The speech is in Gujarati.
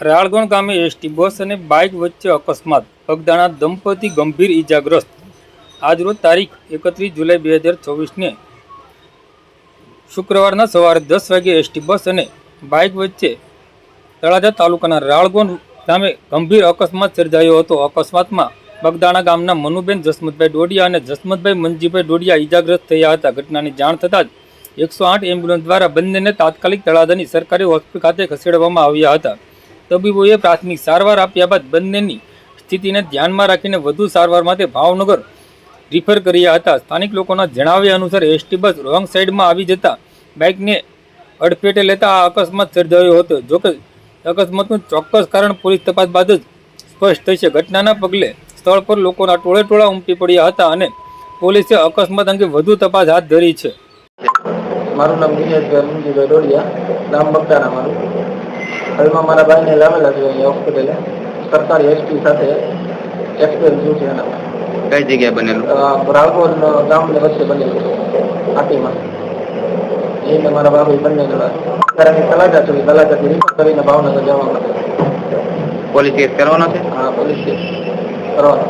રાળગણ ગામે એસટી બસ અને બાઇક વચ્ચે અકસ્માત, પગદાણા દંપતી ગંભીર ઈજાગ્રસ્ત। આજરોજ તારીખ 31 જુલાઈ 2024ને શુક્રવારના સવારે 10 વાગ્યે એસટી બસ અને બાઇક વચ્ચે તળાજા તાલુકાના રાળગણ ગામે ગંભીર અકસ્માત સર્જાયો હતો। અકસ્માતમાં બગદાણા ગામના મનુબેન જસમતભાઈ ડોડિયા અને જસમતભાઈ મંજીભાઈ ડોડિયા ઈજાગ્રસ્ત થયા હતા। ઘટનાની જાણ થતાં જ 108 એમ્બ્યુલન્સ દ્વારા બંનેને તાત્કાલિક તળાજાની સરકારી હોસ્પિટલ ખાતે ખસેડવામાં આવ્યા હતા। તબીબોએ પ્રાથમિક સારવાર આપ્યા બાદ બંનેની સ્થિતિને ધ્યાનમાં રાખીને વધુ સારવાર માટે ભાવનગર રિફર કર્યા હતા। સ્થાનિક લોકોના જણાવ્યા અનુસાર એસટી બસ રોંગ સાઈડમાં આવી જતા બાઇકને અડફેટે લેતા આ અકસ્માત સર્જાયો હતો। જોકે અકસ્માતનું ચોક્કસ કારણ પોલીસ તપાસ બાદ જ સ્પષ્ટ થશે। ઘટનાના પગલે સ્થળ પર લોકોના ટોળેટોળા ઉમટી પડ્યા હતા અને પોલીસે અકસ્માત અંગે વધુ તપાસ હાથ ધરી છે। મારું નામ દિનેશભાઈ મંજીભાઈ ડોડિયા, નામ બગદાણા મારું। હાલમાં મારા ભાઈને લાવેલા છે અહીંયા હોસ્પિટલે, સરકારી એસટી સાથે એક્સિડન્ટ થયું છે એના। કઈ જગ્યાએ બનેલું? રાળગોળ ગામને વચ્ચે બનેલું છે આટીમાં। એને મારા ભાભી બંને જણા અત્યારે તલાજાથી રિફર કરીને ભાવનગર જવા માટે। પોલીસ કેસ કરવાનો છે? હા, પોલીસ કેસ કરવાનો।